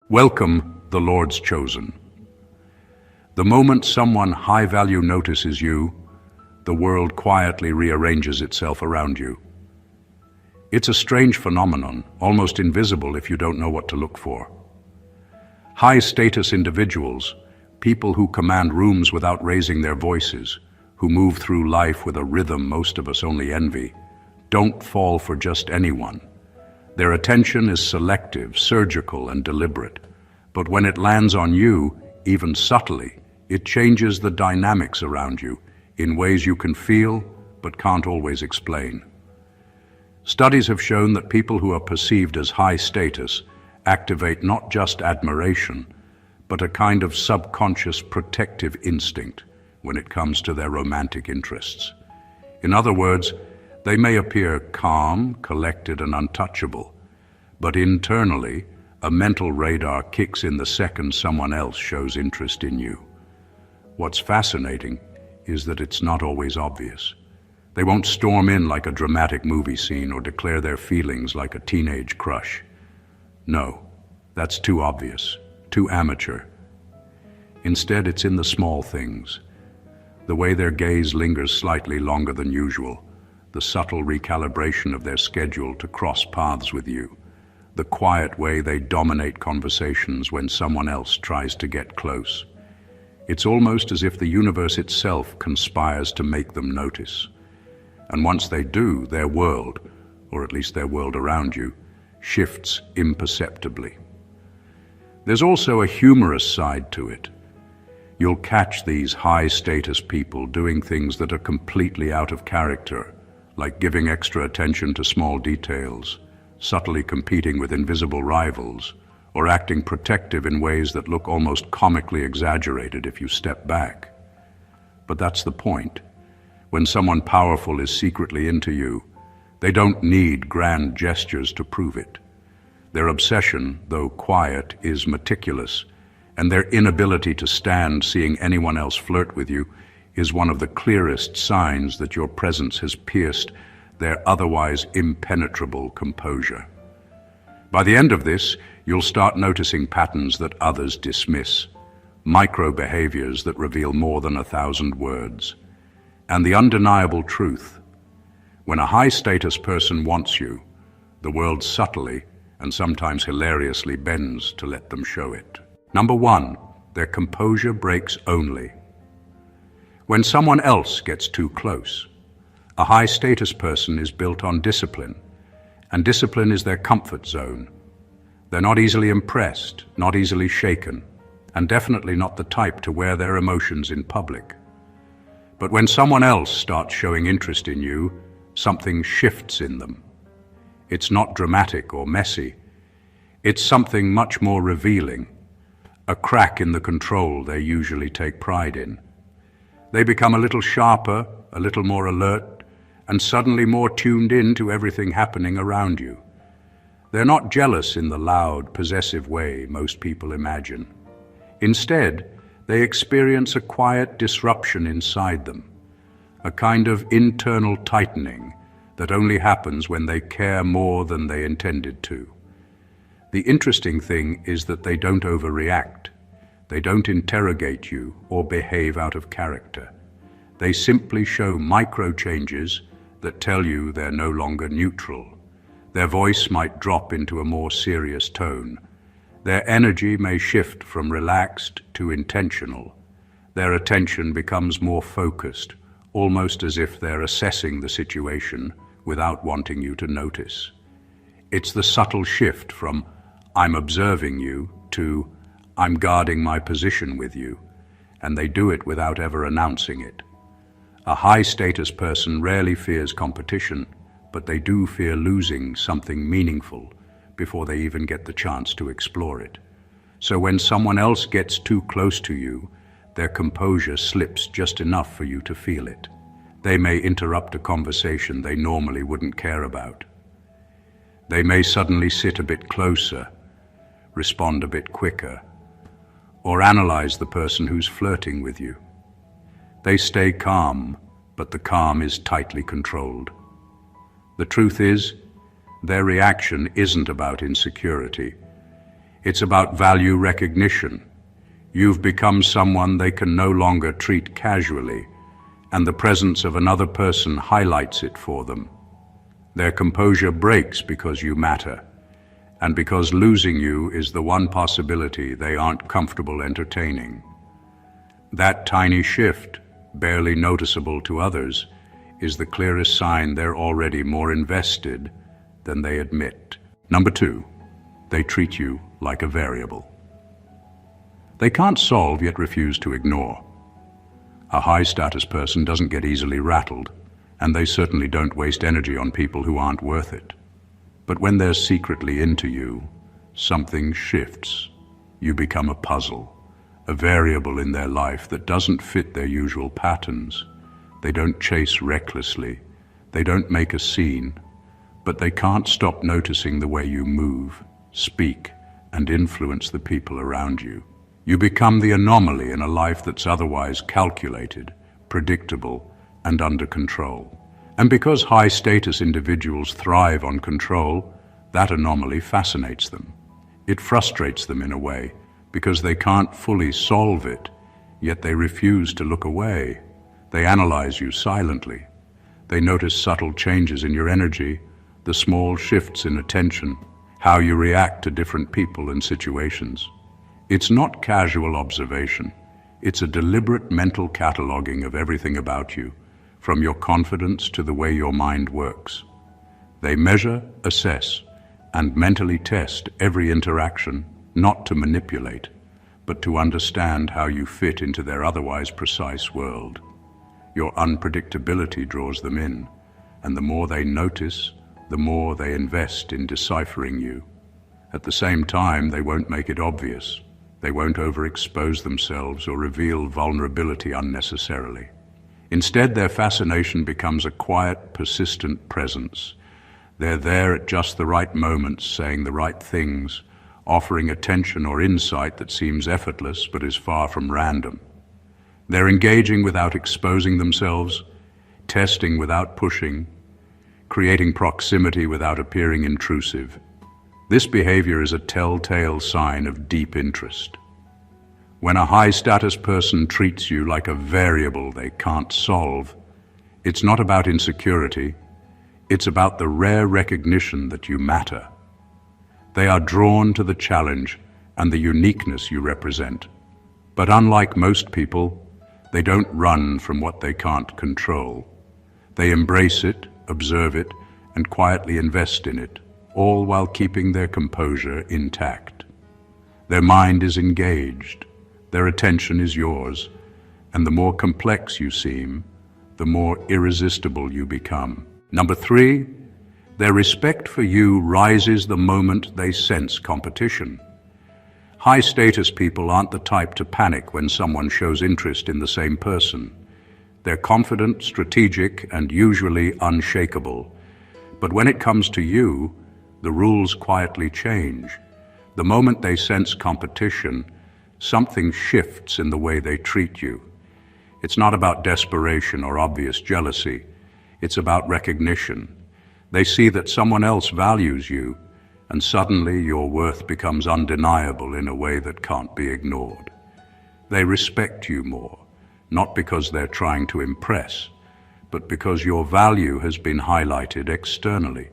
Welcome, the Lord's chosen. The moment someone high value notices you, the world quietly rearranges itself around you. It's a strange phenomenon, almost invisible if you don't know what to look for. High status individuals, people who command rooms without raising their voices, who move through life with a rhythm most of us only envy, don't fall for just anyone. Their attention is selective, surgical, and deliberate. But when it lands on you, even subtly, it changes the dynamics around you in ways you can feel but can't always explain. Studies have shown that people who are perceived as high status activate not just admiration, but a kind of subconscious protective instinct when it comes to their romantic interests. In other words, they may appear calm, collected, and untouchable, but internally, a mental radar kicks in the second someone else shows interest in you. What's fascinating is that it's not always obvious. They won't storm in like a dramatic movie scene or declare their feelings like a teenage crush. No, that's too obvious, too amateur. Instead, it's in the small things. The way their gaze lingers slightly longer than usual, the subtle recalibration of their schedule to cross paths with you, the quiet way they dominate conversations when someone else tries to get close. It's almost as if the universe itself conspires to make them notice. And once they do, their world, or at least their world around you, shifts imperceptibly. There's also a humorous side to it. You'll catch these high-status people doing things that are completely out of character, like giving extra attention to small details, subtly competing with invisible rivals, or acting protective in ways that look almost comically exaggerated if you step back. But that's the point. When someone powerful is secretly into you, they don't need grand gestures to prove it. Their obsession, though quiet, is meticulous, and their inability to stand seeing anyone else flirt with you is one of the clearest signs that your presence has pierced their otherwise impenetrable composure. By the end of this, you'll start noticing patterns that others dismiss, micro-behaviors that reveal more than 1,000 words. And the undeniable truth: when a high-status person wants you, the world subtly and sometimes hilariously bends to let them show it. Number 1, their composure breaks only. When someone else gets too close, a high-status person is built on discipline, and discipline is their comfort zone. They're not easily impressed, not easily shaken, and definitely not the type to wear their emotions in public. But when someone else starts showing interest in you, something shifts in them. It's not dramatic or messy. It's something much more revealing, a crack in the control they usually take pride in. They become a little sharper, a little more alert, and suddenly more tuned in to everything happening around you. They're not jealous in the loud, possessive way most people imagine. Instead, they experience a quiet disruption inside them, a kind of internal tightening that only happens when they care more than they intended to. The interesting thing is that they don't overreact. They don't interrogate you or behave out of character. They simply show micro changes that tell you they're no longer neutral. Their voice might drop into a more serious tone. Their energy may shift from relaxed to intentional. Their attention becomes more focused, almost as if they're assessing the situation without wanting you to notice. It's the subtle shift from "I'm observing you" to "I'm guarding my position with you," and they do it without ever announcing it. A high-status person rarely fears competition, but they do fear losing something meaningful before they even get the chance to explore it. So when someone else gets too close to you, their composure slips just enough for you to feel it. They may interrupt a conversation they normally wouldn't care about. They may suddenly sit a bit closer, respond a bit quicker, or analyze the person who's flirting with you. They stay calm, but the calm is tightly controlled. The truth is, their reaction isn't about insecurity. It's about value recognition. You've become someone they can no longer treat casually, and the presence of another person highlights it for them. Their composure breaks because you matter, and because losing you is the one possibility they aren't comfortable entertaining. That tiny shift, barely noticeable to others, is the clearest sign they're already more invested than they admit. Number 2, they treat you like a variable. They can't solve yet refuse to ignore. A high-status person doesn't get easily rattled, and they certainly don't waste energy on people who aren't worth it. But when they're secretly into you, something shifts. You become a puzzle, a variable in their life that doesn't fit their usual patterns. They don't chase recklessly, they don't make a scene, but they can't stop noticing the way you move, speak, and influence the people around you. You become the anomaly in a life that's otherwise calculated, predictable, and under control. And because high-status individuals thrive on control, that anomaly fascinates them. It frustrates them in a way, because they can't fully solve it, yet they refuse to look away. They analyze you silently. They notice subtle changes in your energy, the small shifts in attention, how you react to different people and situations. It's not casual observation. It's a deliberate mental cataloging of everything about you, from your confidence to the way your mind works. They measure, assess, and mentally test every interaction, not to manipulate, but to understand how you fit into their otherwise precise world. Your unpredictability draws them in, and the more they notice, the more they invest in deciphering you. At the same time, they won't make it obvious. They won't overexpose themselves or reveal vulnerability unnecessarily. Instead, their fascination becomes a quiet, persistent presence. They're there at just the right moments, saying the right things, offering attention or insight that seems effortless but is far from random. They're engaging without exposing themselves, testing without pushing, creating proximity without appearing intrusive. This behavior is a telltale sign of deep interest. When a high-status person treats you like a variable they can't solve, it's not about insecurity, it's about the rare recognition that you matter. They are drawn to the challenge and the uniqueness you represent. But unlike most people, they don't run from what they can't control. They embrace it, observe it, and quietly invest in it, all while keeping their composure intact. Their mind is engaged, their attention is yours, and the more complex you seem, the more irresistible you become. Number 3, their respect for you rises the moment they sense competition. High-status people aren't the type to panic when someone shows interest in the same person. They're confident, strategic, and usually unshakable. But when it comes to you, the rules quietly change. The moment they sense competition, something shifts in the way they treat you. It's not about desperation or obvious jealousy. It's about recognition. They see that someone else values you, and suddenly your worth becomes undeniable in a way that can't be ignored. They respect you more, not because they're trying to impress, but because your value has been highlighted externally.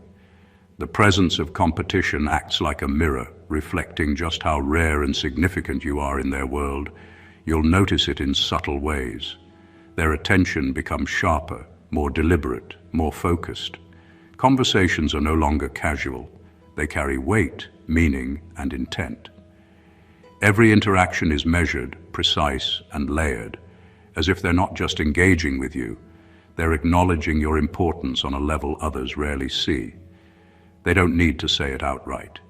The presence of competition acts like a mirror, reflecting just how rare and significant you are in their world. You'll notice it in subtle ways. Their attention becomes sharper, more deliberate, more focused. Conversations are no longer casual. They carry weight, meaning, and intent. Every interaction is measured, precise, and layered, as if they're not just engaging with you, they're acknowledging your importance on a level others rarely see. They don't need to say it outright.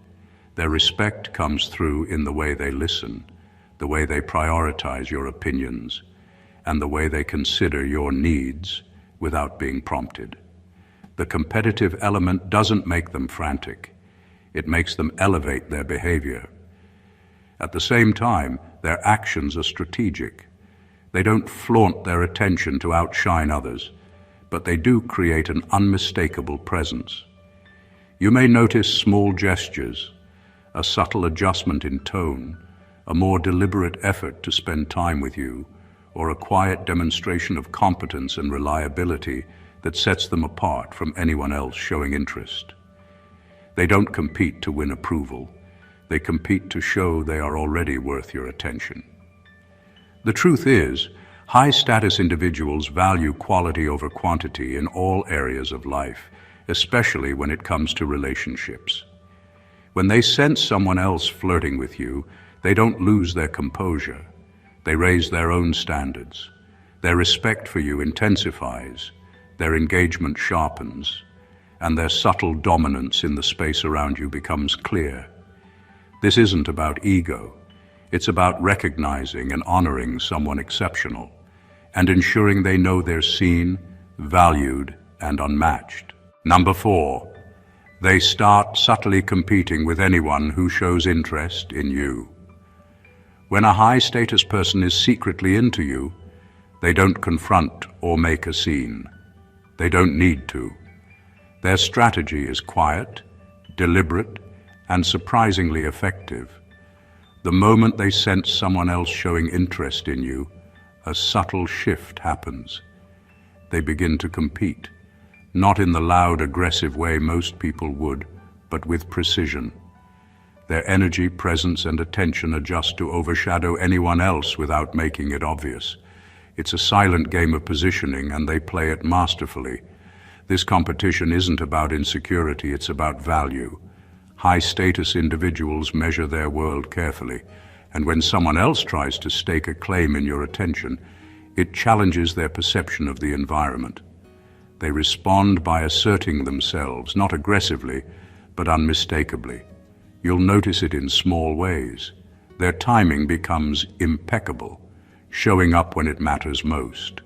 Their respect comes through in the way they listen, the way they prioritize your opinions, and the way they consider your needs without being prompted. The competitive element doesn't make them frantic. It makes them elevate their behavior. At the same time, their actions are strategic. They don't flaunt their attention to outshine others, but they do create an unmistakable presence. You may notice small gestures, a subtle adjustment in tone, a more deliberate effort to spend time with you, or a quiet demonstration of competence and reliability that sets them apart from anyone else showing interest. They don't compete to win approval. They compete to show they are already worth your attention. The truth is, high-status individuals value quality over quantity in all areas of life, especially when it comes to relationships. When they sense someone else flirting with you, they don't lose their composure. They raise their own standards. Their respect for you intensifies, their engagement sharpens, and their subtle dominance in the space around you becomes clear. This isn't about ego. It's about recognizing and honoring someone exceptional and ensuring they know they're seen, valued, and unmatched. Number 4, they start subtly competing with anyone who shows interest in you. When a high-status person is secretly into you, they don't confront or make a scene. They don't need to. Their strategy is quiet, deliberate, and surprisingly effective. The moment they sense someone else showing interest in you, a subtle shift happens. They begin to compete, not in the loud, aggressive way most people would, but with precision. Their energy, presence, and attention adjust to overshadow anyone else without making it obvious. It's a silent game of positioning, and they play it masterfully. This competition isn't about insecurity, it's about value. High-status individuals measure their world carefully, and when someone else tries to stake a claim in your attention, it challenges their perception of the environment. They respond by asserting themselves, not aggressively, but unmistakably. You'll notice it in small ways. Their timing becomes impeccable, showing up when it matters most.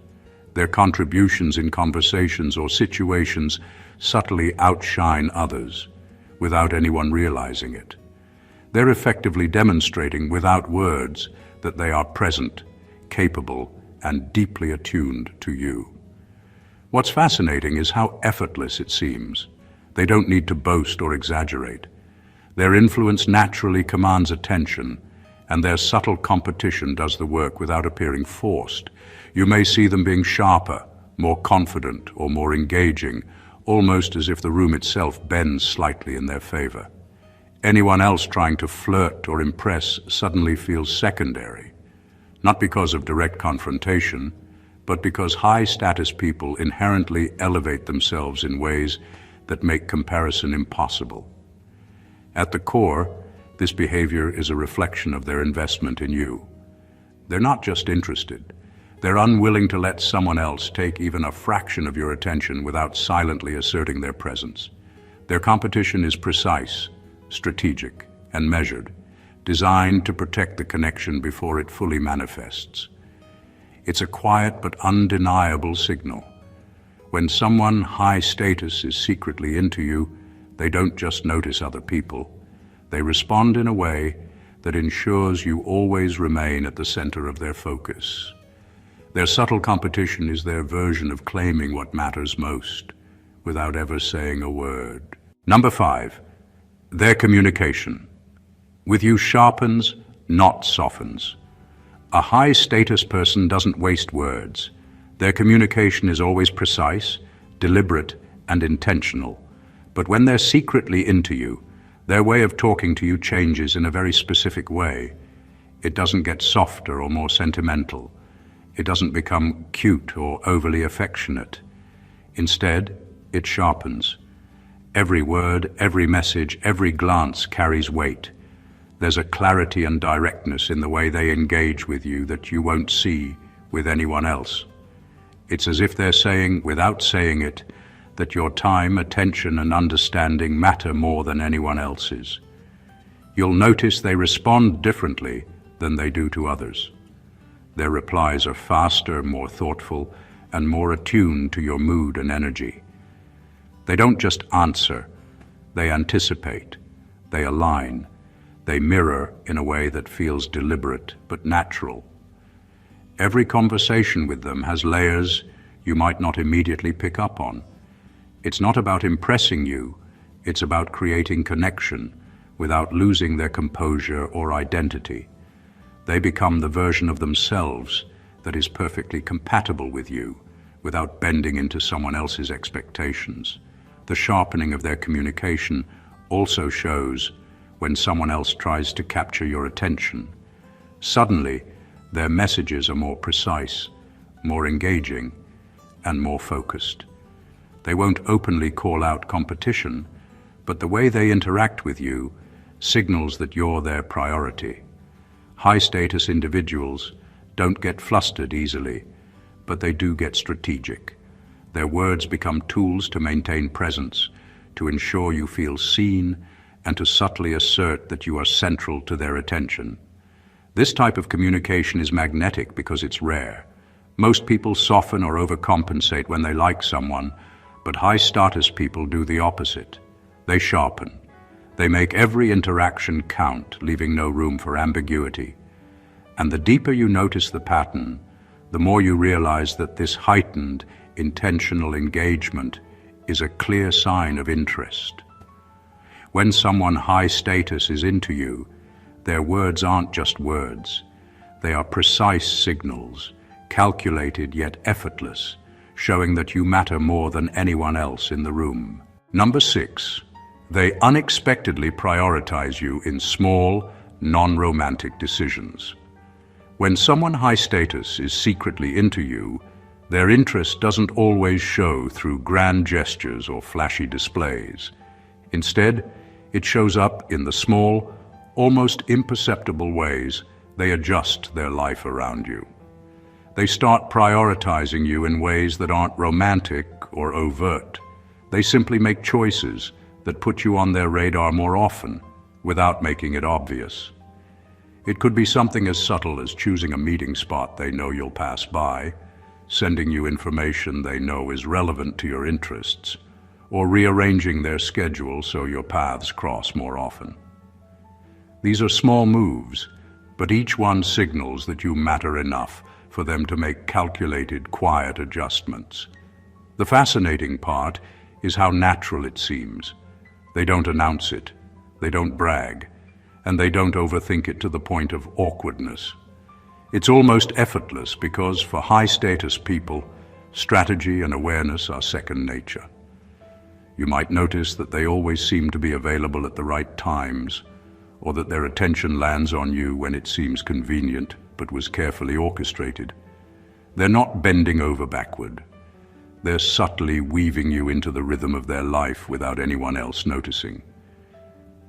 Their contributions in conversations or situations subtly outshine others, without anyone realizing it. They're effectively demonstrating without words that they are present, capable, and deeply attuned to you. What's fascinating is how effortless it seems. They don't need to boast or exaggerate. Their influence naturally commands attention, and their subtle competition does the work without appearing forced. You may see them being sharper, more confident, or more engaging, almost as if the room itself bends slightly in their favor. Anyone else trying to flirt or impress suddenly feels secondary, not because of direct confrontation, but because high-status people inherently elevate themselves in ways that make comparison impossible. At the core, this behavior is a reflection of their investment in you. They're not just interested. They're unwilling to let someone else take even a fraction of your attention without silently asserting their presence. Their competition is precise, strategic, and measured, designed to protect the connection before it fully manifests. It's a quiet but undeniable signal. When someone high status is secretly into you, they don't just notice other people. They respond in a way that ensures you always remain at the center of their focus. Their subtle competition is their version of claiming what matters most, without ever saying a word. Number 5, their communication. With you sharpens, not softens. A high-status person doesn't waste words. Their communication is always precise, deliberate, and intentional. But when they're secretly into you, their way of talking to you changes in a very specific way. It doesn't get softer or more sentimental. It doesn't become cute or overly affectionate. Instead, it sharpens. Every word, every message, every glance carries weight. There's a clarity and directness in the way they engage with you that you won't see with anyone else. It's as if they're saying, without saying it, that your time, attention, and understanding matter more than anyone else's. You'll notice they respond differently than they do to others. Their replies are faster, more thoughtful, and more attuned to your mood and energy. They don't just answer, they anticipate, they align, they mirror in a way that feels deliberate but natural. Every conversation with them has layers you might not immediately pick up on. It's not about impressing you, it's about creating connection, without losing their composure or identity. They become the version of themselves that is perfectly compatible with you, without bending into someone else's expectations. The sharpening of their communication also shows when someone else tries to capture your attention. Suddenly, their messages are more precise, more engaging, and more focused. They won't openly call out competition, but the way they interact with you signals that you're their priority. High-status individuals don't get flustered easily, but they do get strategic. Their words become tools to maintain presence, to ensure you feel seen, and to subtly assert that you are central to their attention. This type of communication is magnetic because it's rare. Most people soften or overcompensate when they like someone, but high-status people do the opposite. They sharpen. They make every interaction count, leaving no room for ambiguity. And the deeper you notice the pattern, the more you realize that this heightened, intentional engagement is a clear sign of interest. When someone high status is into you, their words aren't just words. They are precise signals, calculated yet effortless, showing that you matter more than anyone else in the room. Number 6, they unexpectedly prioritize you in small, non-romantic decisions. When someone high status is secretly into you, their interest doesn't always show through grand gestures or flashy displays. Instead, it shows up in the small, almost imperceptible ways they adjust their life around you. They start prioritizing you in ways that aren't romantic or overt. They simply make choices that put you on their radar more often, without making it obvious. It could be something as subtle as choosing a meeting spot they know you'll pass by, sending you information they know is relevant to your interests, or rearranging their schedule so your paths cross more often. These are small moves, but each one signals that you matter enough for them to make calculated, quiet adjustments. The fascinating part is how natural it seems. They don't announce it, they don't brag, and they don't overthink it to the point of awkwardness. It's almost effortless because for high-status people, strategy and awareness are second nature. You might notice that they always seem to be available at the right times, or that their attention lands on you when it seems convenient but was carefully orchestrated. They're not bending over backward. They're subtly weaving you into the rhythm of their life without anyone else noticing.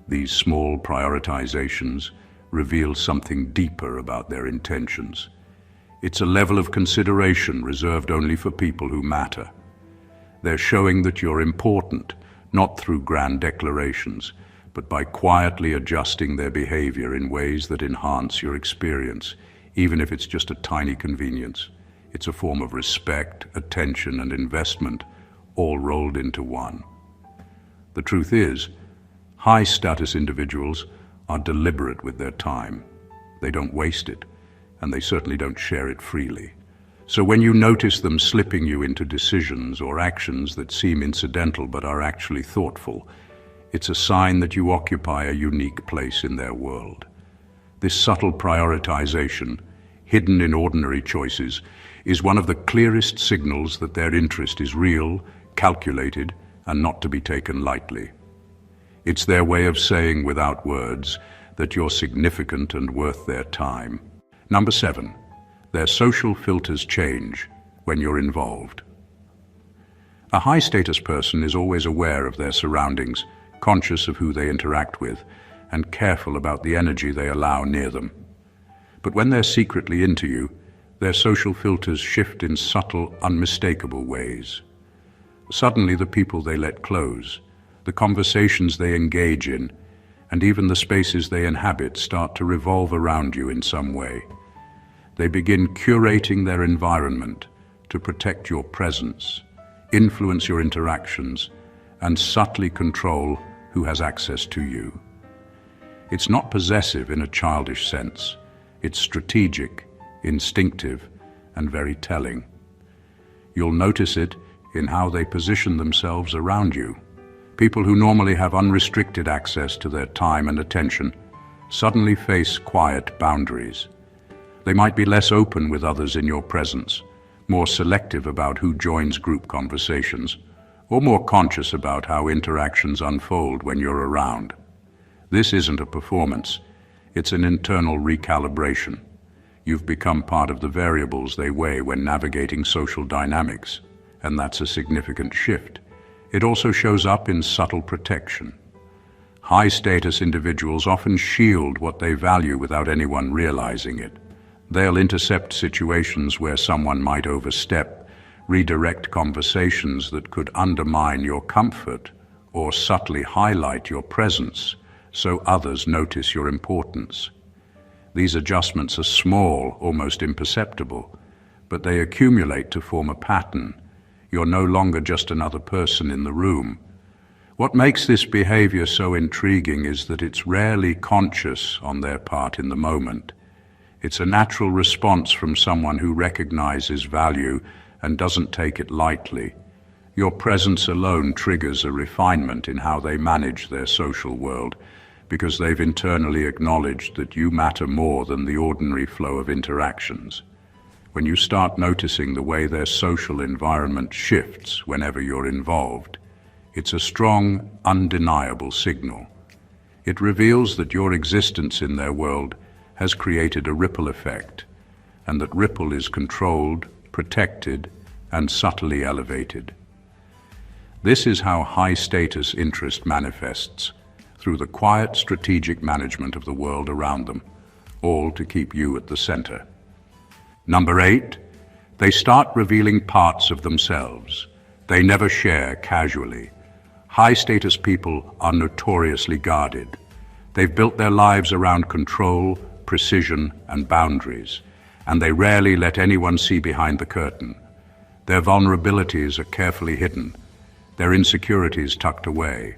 These small prioritizations reveal something deeper about their intentions. It's a level of consideration reserved only for people who matter. They're showing that you're important, not through grand declarations, but by quietly adjusting their behavior in ways that enhance your experience, even if it's just a tiny convenience. It's a form of respect, attention, and investment, all rolled into one. The truth is, high-status individuals are deliberate with their time. They don't waste it, and they certainly don't share it freely. So when you notice them slipping you into decisions or actions that seem incidental but are actually thoughtful, it's a sign that you occupy a unique place in their world. This subtle prioritization, hidden in ordinary choices, is one of the clearest signals that their interest is real, calculated, and not to be taken lightly. It's their way of saying without words that you're significant and worth their time. Number 7, their social filters change when you're involved. A high-status person is always aware of their surroundings, conscious of who they interact with, and careful about the energy they allow near them. But when they're secretly into you, their social filters shift in subtle, unmistakable ways. Suddenly, the people they let close, the conversations they engage in, and even the spaces they inhabit start to revolve around you in some way. They begin curating their environment to protect your presence, influence your interactions, and subtly control who has access to you. It's not possessive in a childish sense. It's strategic, instinctive, and very telling. You'll notice it in how they position themselves around you. People who normally have unrestricted access to their time and attention suddenly face quiet boundaries. They might be less open with others in your presence, more selective about who joins group conversations, or more conscious about how interactions unfold when you're around. This isn't a performance, it's an internal recalibration. You've become part of the variables they weigh when navigating social dynamics, and that's a significant shift. It also shows up in subtle protection. High-status individuals often shield what they value without anyone realizing it. They'll intercept situations where someone might overstep, redirect conversations that could undermine your comfort, or subtly highlight your presence so others notice your importance. These adjustments are small, almost imperceptible, but they accumulate to form a pattern. You're no longer just another person in the room. What makes this behavior so intriguing is that it's rarely conscious on their part in the moment. It's a natural response from someone who recognizes value and doesn't take it lightly. Your presence alone triggers a refinement in how they manage their social world, because they've internally acknowledged that you matter more than the ordinary flow of interactions. When you start noticing the way their social environment shifts whenever you're involved, it's a strong, undeniable signal. It reveals that your existence in their world has created a ripple effect, and that ripple is controlled, protected, and subtly elevated. This is how high-status interest manifests, through the quiet, strategic management of the world around them, all to keep you at the center. Number 8, they start revealing parts of themselves. They never share casually. High-status people are notoriously guarded. They've built their lives around control, precision, and boundaries, and they rarely let anyone see behind the curtain. Their vulnerabilities are carefully hidden, their insecurities tucked away,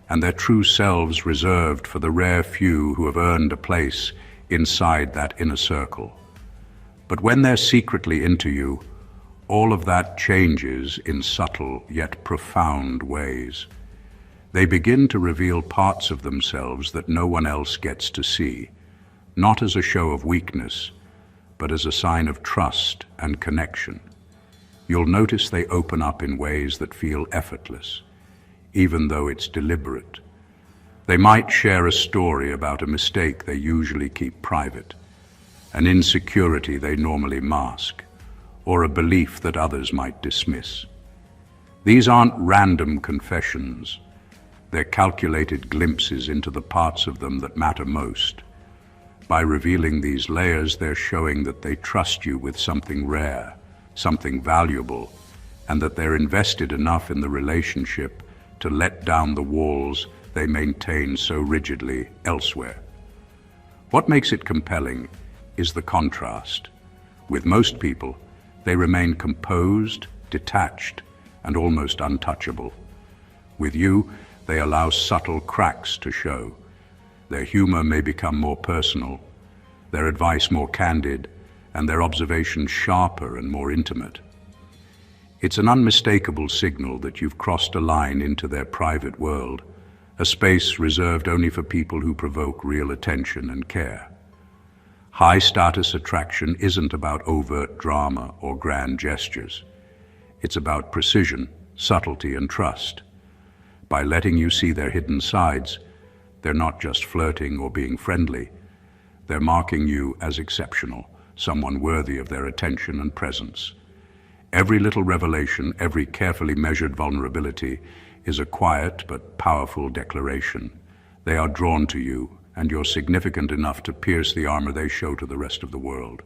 and their true selves reserved for the rare few who have earned a place inside that inner circle. But when they're secretly into you, all of that changes in subtle yet profound ways. They begin to reveal parts of themselves that no one else gets to see, not as a show of weakness, but as a sign of trust and connection. You'll notice they open up in ways that feel effortless, even though it's deliberate. They might share a story about a mistake they usually keep private, an insecurity they normally mask, or a belief that others might dismiss. These aren't random confessions. They're calculated glimpses into the parts of them that matter most. By revealing these layers, they're showing that they trust you with something rare, something valuable, and that they're invested enough in the relationship to let down the walls they maintain so rigidly elsewhere. What makes it compelling is the contrast. With most people, they remain composed, detached, and almost untouchable. With you, they allow subtle cracks to show. Their humor may become more personal, their advice more candid, and their observations sharper and more intimate. It's an unmistakable signal that you've crossed a line into their private world, a space reserved only for people who provoke real attention and care. High-status attraction isn't about overt drama or grand gestures. It's about precision, subtlety, and trust. By letting you see their hidden sides, they're not just flirting or being friendly. They're marking you as exceptional, someone worthy of their attention and presence. Every little revelation, every carefully measured vulnerability is a quiet but powerful declaration. They are drawn to you, and you're significant enough to pierce the armor they show to the rest of the world.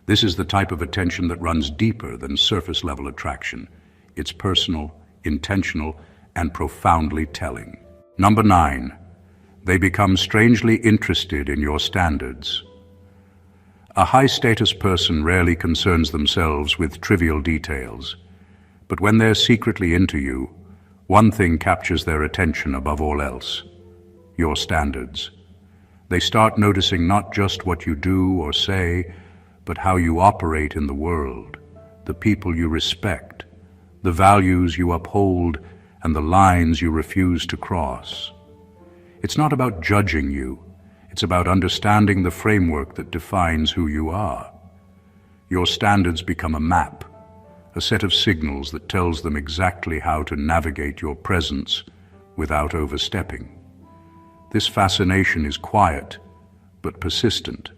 This is the type of attention that runs deeper than surface-level attraction. It's personal, intentional, and profoundly telling. Number 9, they become strangely interested in your standards. A high-status person rarely concerns themselves with trivial details, but when they're secretly into you, one thing captures their attention above all else: your standards. They start noticing not just what you do or say, but how you operate in the world, the people you respect, the values you uphold, and the lines you refuse to cross. It's not about judging you. It's about understanding the framework that defines who you are. Your standards become a map, a set of signals that tells them exactly how to navigate your presence without overstepping. This fascination is quiet, but persistent.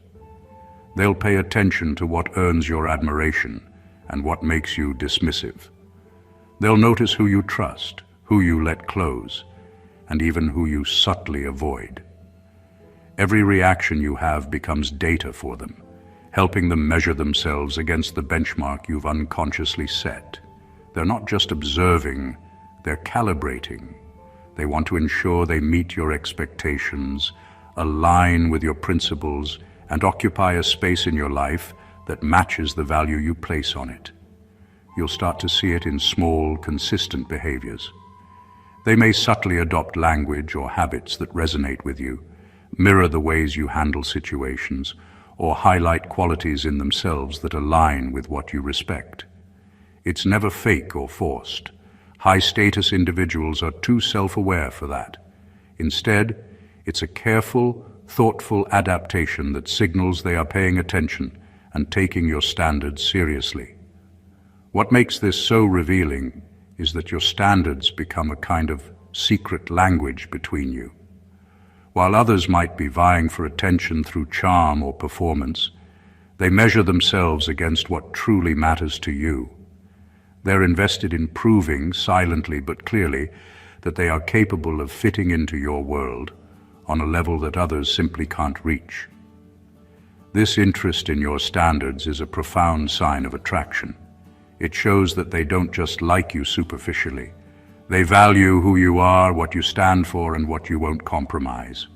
They'll pay attention to what earns your admiration and what makes you dismissive. They'll notice who you trust, who you let close, and even who you subtly avoid. Every reaction you have becomes data for them, helping them measure themselves against the benchmark you've unconsciously set. They're not just observing, they're calibrating. They want to ensure they meet your expectations, align with your principles, and occupy a space in your life that matches the value you place on it. You'll start to see it in small, consistent behaviors. They may subtly adopt language or habits that resonate with you, mirror the ways you handle situations, or highlight qualities in themselves that align with what you respect. It's never fake or forced. High-status individuals are too self-aware for that. Instead, it's a careful, thoughtful adaptation that signals they are paying attention and taking your standards seriously. What makes this so revealing is that your standards become a kind of secret language between you. While others might be vying for attention through charm or performance, they measure themselves against what truly matters to you. They're invested in proving, silently but clearly, that they are capable of fitting into your world on a level that others simply can't reach. This interest in your standards is a profound sign of attraction. It shows that they don't just like you superficially. They value who you are, what you stand for, and what you won't compromise.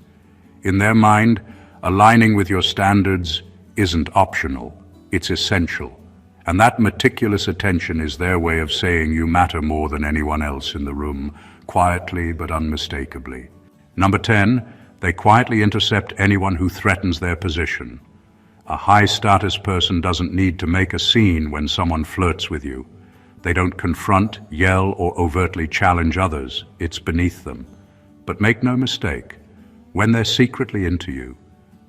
In their mind, aligning with your standards isn't optional, it's essential. And that meticulous attention is their way of saying you matter more than anyone else in the room, quietly but unmistakably. Number 10, they quietly intercept anyone who threatens their position. A high-status person doesn't need to make a scene when someone flirts with you. They don't confront, yell, or overtly challenge others. It's beneath them. But make no mistake, when they're secretly into you,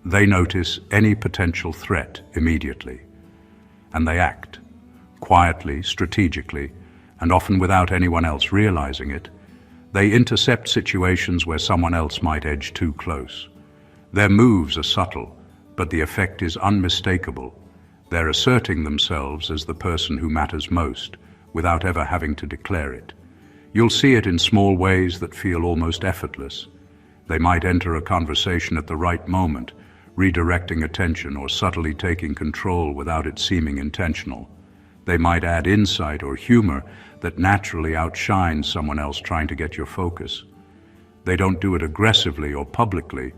they notice any potential threat immediately. And they act, quietly, strategically, and often without anyone else realizing it. They intercept situations where someone else might edge too close. Their moves are subtle, but the effect is unmistakable. They're asserting themselves as the person who matters most, without ever having to declare it. You'll see it in small ways that feel almost effortless. They might enter a conversation at the right moment, redirecting attention or subtly taking control without it seeming intentional. They might add insight or humor that naturally outshines someone else trying to get your focus. They don't do it aggressively or publicly.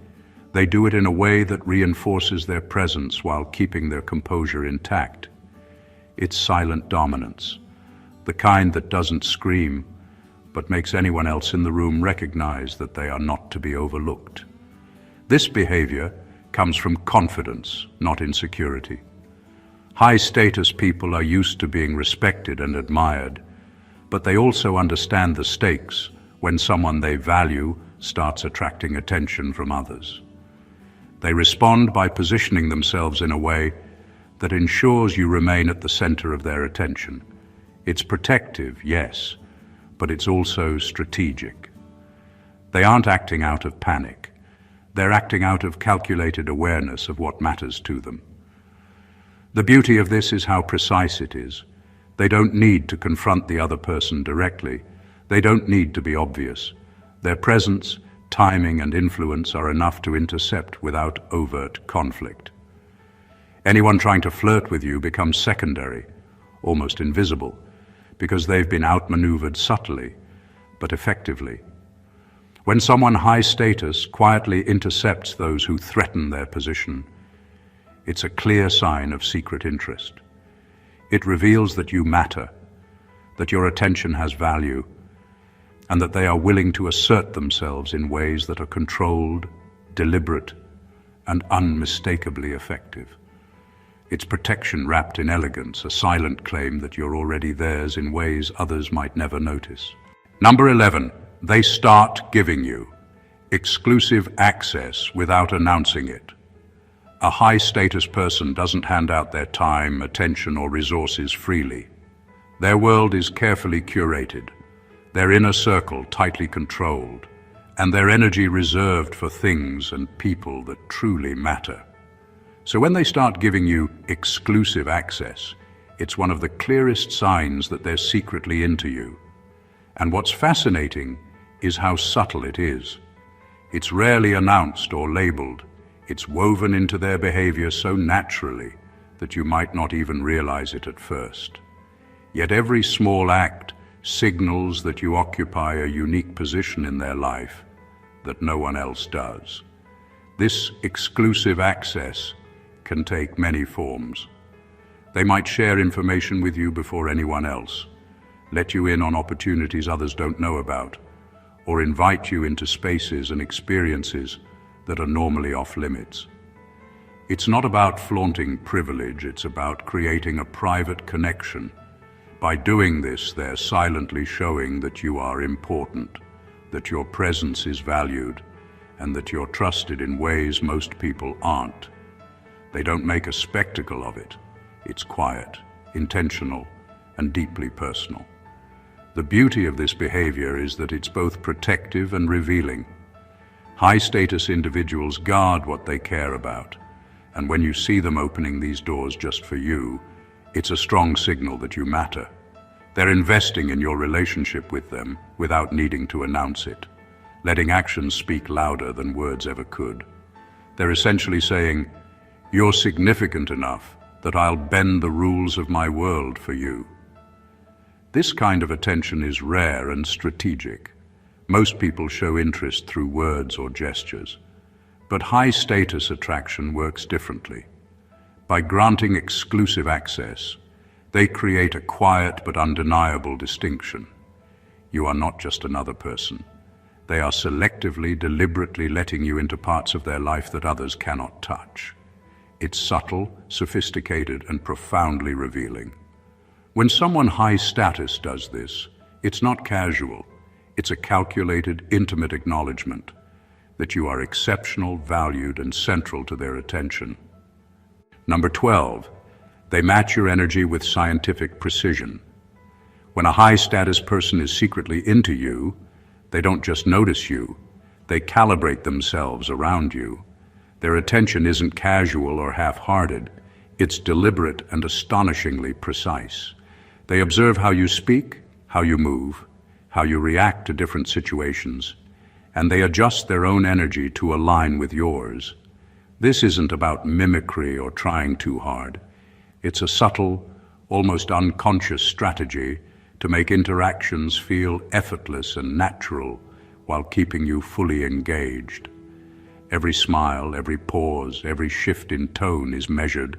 They do it in a way that reinforces their presence while keeping their composure intact. It's silent dominance, the kind that doesn't scream, but makes anyone else in the room recognize that they are not to be overlooked. This behavior comes from confidence, not insecurity. High-status people are used to being respected and admired, but they also understand the stakes when someone they value starts attracting attention from others. They respond by positioning themselves in a way that ensures you remain at the center of their attention. It's protective, yes, but it's also strategic. They aren't acting out of panic. They're acting out of calculated awareness of what matters to them. The beauty of this is how precise it is. They don't need to confront the other person directly. They don't need to be obvious. Their presence, timing, and influence are enough to intercept without overt conflict. Anyone trying to flirt with you becomes secondary, almost invisible, because they've been outmaneuvered subtly, but effectively. When someone high status quietly intercepts those who threaten their position, it's a clear sign of secret interest. It reveals that you matter, that your attention has value, and that they are willing to assert themselves in ways that are controlled, deliberate, and unmistakably effective. It's protection wrapped in elegance, a silent claim that you're already theirs in ways others might never notice. Number 11, they start giving you exclusive access without announcing it. A high-status person doesn't hand out their time, attention, or resources freely. Their world is carefully curated, their inner circle tightly controlled, and their energy reserved for things and people that truly matter. So when they start giving you exclusive access, it's one of the clearest signs that they're secretly into you. And what's fascinating is how subtle it is. It's rarely announced or labeled. It's woven into their behavior so naturally that you might not even realize it at first. Yet every small act signals that you occupy a unique position in their life that no one else does. This exclusive access can take many forms. They might share information with you before anyone else, let you in on opportunities others don't know about, or invite you into spaces and experiences that are normally off limits. It's not about flaunting privilege, it's about creating a private connection. By doing this, they're silently showing that you are important, that your presence is valued, and that you're trusted in ways most people aren't. They don't make a spectacle of it. It's quiet, intentional, and deeply personal. The beauty of this behavior is that it's both protective and revealing. High-status individuals guard what they care about, and when you see them opening these doors just for you, it's a strong signal that you matter. They're investing in your relationship with them without needing to announce it, letting actions speak louder than words ever could. They're essentially saying, "You're significant enough that I'll bend the rules of my world for you." This kind of attention is rare and strategic. Most people show interest through words or gestures, but high-status attraction works differently. By granting exclusive access, they create a quiet but undeniable distinction. You are not just another person. They are selectively, deliberately letting you into parts of their life that others cannot touch. It's subtle, sophisticated, and profoundly revealing. When someone high status does this, it's not casual. It's a calculated, intimate acknowledgement that you are exceptional, valued, and central to their attention. Number 12, they match your energy with scientific precision. When a high-status person is secretly into you, they don't just notice you, they calibrate themselves around you. Their attention isn't casual or half-hearted, it's deliberate and astonishingly precise. They observe how you speak, how you move, how you react to different situations, and they adjust their own energy to align with yours. This isn't about mimicry or trying too hard. It's a subtle, almost unconscious strategy to make interactions feel effortless and natural while keeping you fully engaged. Every smile, every pause, every shift in tone is measured,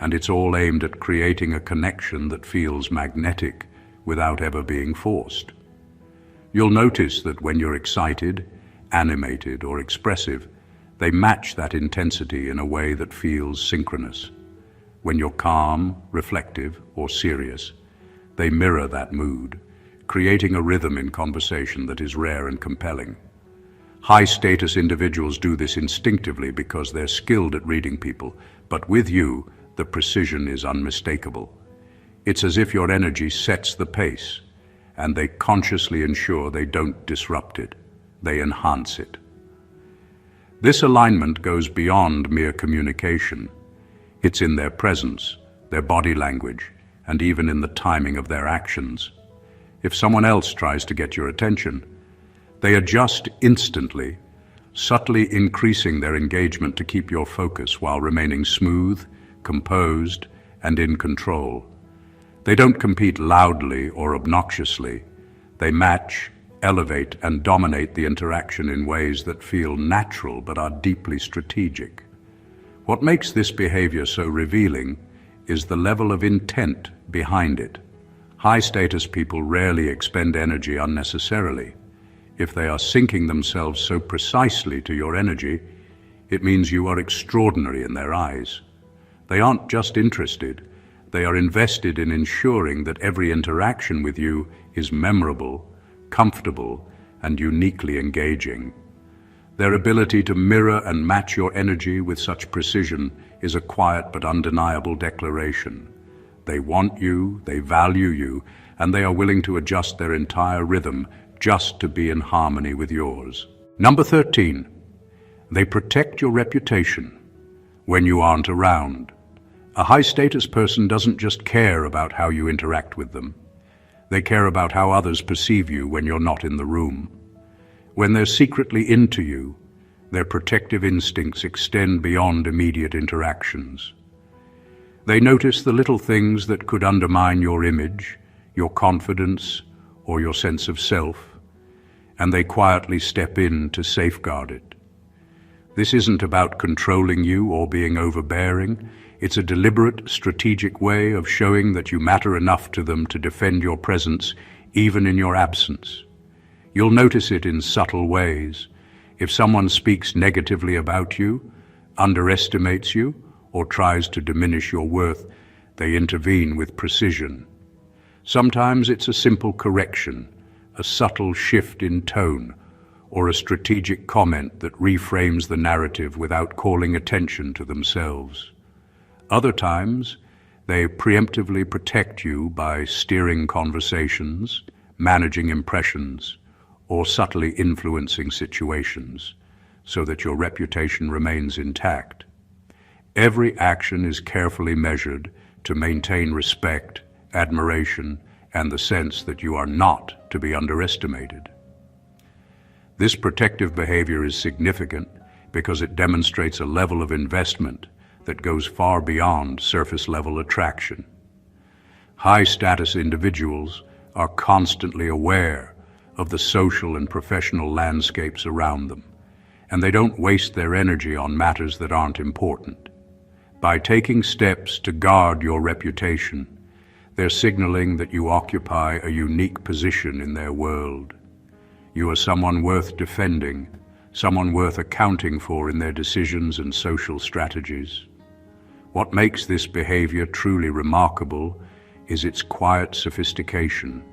and it's all aimed at creating a connection that feels magnetic without ever being forced. You'll notice that when you're excited, animated, or expressive, they match that intensity in a way that feels synchronous. When you're calm, reflective, or serious, they mirror that mood, creating a rhythm in conversation that is rare and compelling. High-status individuals do this instinctively because they're skilled at reading people, but with you, the precision is unmistakable. It's as if your energy sets the pace, and they consciously ensure they don't disrupt it. They enhance it. This alignment goes beyond mere communication. It's in their presence, their body language, and even in the timing of their actions. If someone else tries to get your attention, they adjust instantly, subtly increasing their engagement to keep your focus while remaining smooth, composed, and in control. They don't compete loudly or obnoxiously. They match, elevate, and dominate the interaction in ways that feel natural but are deeply strategic. What makes this behavior so revealing is the level of intent behind it. High-status people rarely expend energy unnecessarily. If they are syncing themselves so precisely to your energy, it means you are extraordinary in their eyes. They aren't just interested, they are invested in ensuring that every interaction with you is memorable, comfortable, and uniquely engaging. Their ability to mirror and match your energy with such precision is a quiet but undeniable declaration. They want you, they value you, and they are willing to adjust their entire rhythm just to be in harmony with yours. Number 13, they protect your reputation when you aren't around. A high-status person doesn't just care about how you interact with them. They care about how others perceive you when you're not in the room. When they're secretly into you, their protective instincts extend beyond immediate interactions. They notice the little things that could undermine your image, your confidence, or your sense of self, and they quietly step in to safeguard it. This isn't about controlling you or being overbearing. It's a deliberate, strategic way of showing that you matter enough to them to defend your presence, even in your absence. You'll notice it in subtle ways. If someone speaks negatively about you, underestimates you, or tries to diminish your worth, they intervene with precision. Sometimes it's a simple correction, a subtle shift in tone, or a strategic comment that reframes the narrative without calling attention to themselves. Other times, they preemptively protect you by steering conversations, managing impressions, or subtly influencing situations, so that your reputation remains intact. Every action is carefully measured to maintain respect, admiration, and the sense that you are not to be underestimated. This protective behavior is significant because it demonstrates a level of investment that goes far beyond surface-level attraction. High-status individuals are constantly aware of the social and professional landscapes around them, and they don't waste their energy on matters that aren't important. By taking steps to guard your reputation, they're signaling that you occupy a unique position in their world. You are someone worth defending, someone worth accounting for in their decisions and social strategies. What makes this behavior truly remarkable is its quiet sophistication.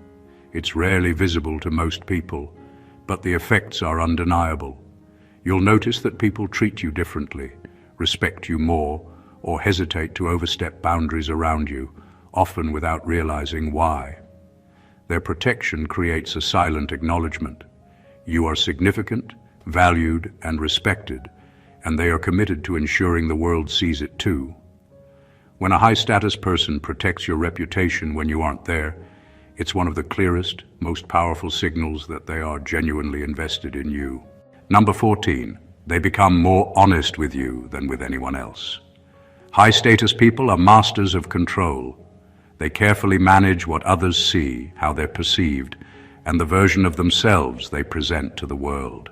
It's rarely visible to most people, but the effects are undeniable. You'll notice that people treat you differently, respect you more, or hesitate to overstep boundaries around you, often without realizing why. Their protection creates a silent acknowledgement. You are significant, valued, and respected, and they are committed to ensuring the world sees it too. When a high-status person protects your reputation when you aren't there, it's one of the clearest, most powerful signals that they are genuinely invested in you. Number 14, they become more honest with you than with anyone else. High-status people are masters of control. They carefully manage what others see, how they're perceived, and the version of themselves they present to the world.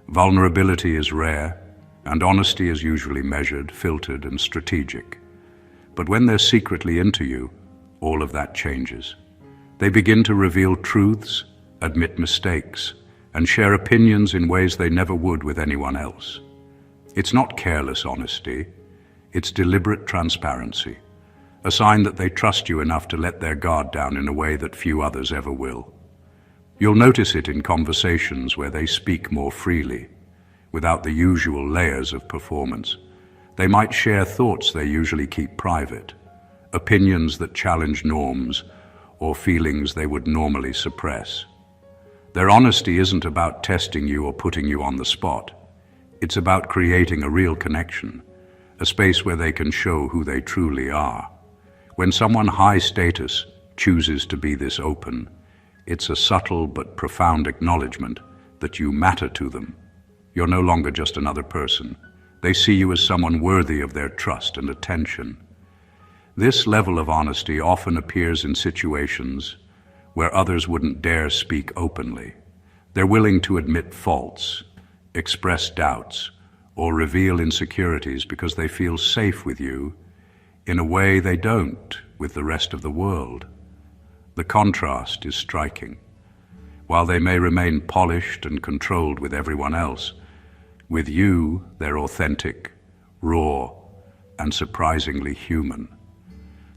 Vulnerability is rare, and honesty is usually measured, filtered, and strategic. But when they're secretly into you, all of that changes. They begin to reveal truths, admit mistakes, and share opinions in ways they never would with anyone else. It's not careless honesty, it's deliberate transparency, a sign that they trust you enough to let their guard down in a way that few others ever will. You'll notice it in conversations where they speak more freely, without the usual layers of performance. They might share thoughts they usually keep private, opinions that challenge norms, or feelings they would normally suppress. Their honesty isn't about testing you or putting you on the spot. It's about creating a real connection, a space where they can show who they truly are. When someone high status chooses to be this open, it's a subtle but profound acknowledgement that you matter to them. You're no longer just another person. They see you as someone worthy of their trust and attention. This level of honesty often appears in situations where others wouldn't dare speak openly. They're willing to admit faults, express doubts, or reveal insecurities because they feel safe with you in a way they don't with the rest of the world. The contrast is striking. While they may remain polished and controlled with everyone else, with you, they're authentic, raw, and surprisingly human.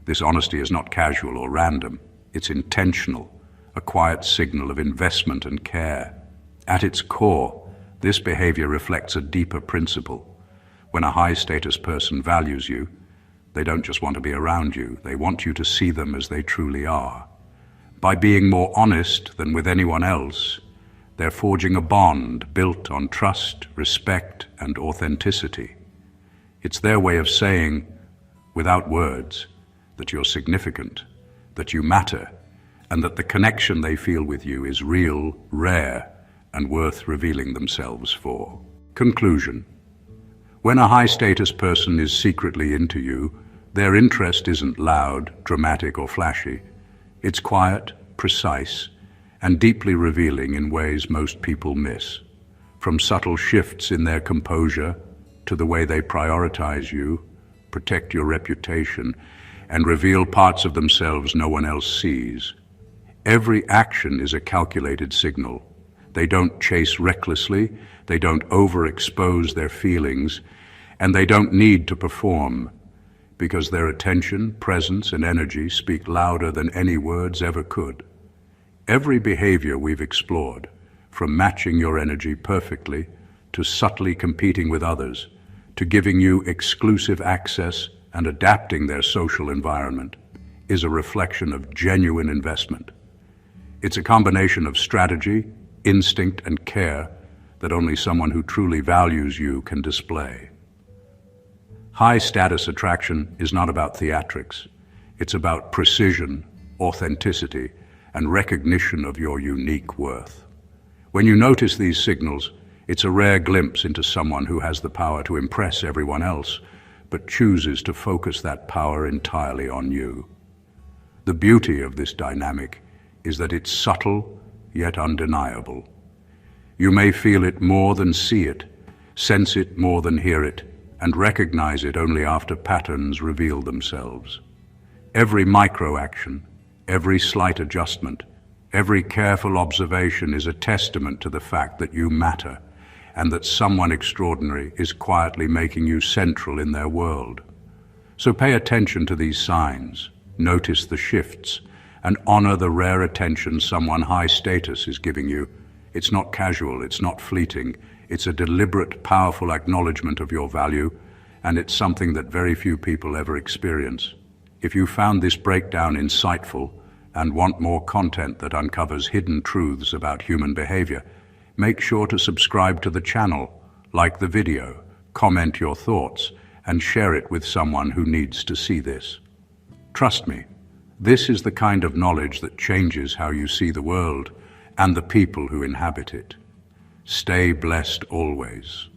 This honesty is not casual or random. It's intentional, a quiet signal of investment and care. At its core, this behavior reflects a deeper principle. When a high-status person values you, they don't just want to be around you, they want you to see them as they truly are. By being more honest than with anyone else, they're forging a bond built on trust, respect, and authenticity. It's their way of saying, without words, that you're significant, that you matter, and that the connection they feel with you is real, rare, and worth revealing themselves for. Conclusion. When a high-status person is secretly into you, their interest isn't loud, dramatic, or flashy. It's quiet, precise, and deeply revealing in ways most people miss. From subtle shifts in their composure to the way they prioritize you, protect your reputation, and reveal parts of themselves no one else sees. Every action is a calculated signal. They don't chase recklessly, they don't overexpose their feelings, and they don't need to perform, because their attention, presence, and energy speak louder than any words ever could. Every behavior we've explored, from matching your energy perfectly, to subtly competing with others, to giving you exclusive access and adapting their social environment, is a reflection of genuine investment. It's a combination of strategy, instinct, and care that only someone who truly values you can display. High-status attraction is not about theatrics. It's about precision, authenticity, and recognition of your unique worth. When you notice these signals, it's a rare glimpse into someone who has the power to impress everyone else, but chooses to focus that power entirely on you. The beauty of this dynamic is that it's subtle, yet undeniable. You may feel it more than see it, sense it more than hear it, and recognize it only after patterns reveal themselves. Every micro-action, every slight adjustment, every careful observation is a testament to the fact that you matter, and that someone extraordinary is quietly making you central in their world. So pay attention to these signs, notice the shifts, and honor the rare attention someone high status is giving you. It's not casual, it's not fleeting, it's a deliberate, powerful acknowledgement of your value, and it's something that very few people ever experience. If you found this breakdown insightful and want more content that uncovers hidden truths about human behavior, make sure to subscribe to the channel, like the video, comment your thoughts, and share it with someone who needs to see this. Trust me, this is the kind of knowledge that changes how you see the world and the people who inhabit it. Stay blessed always.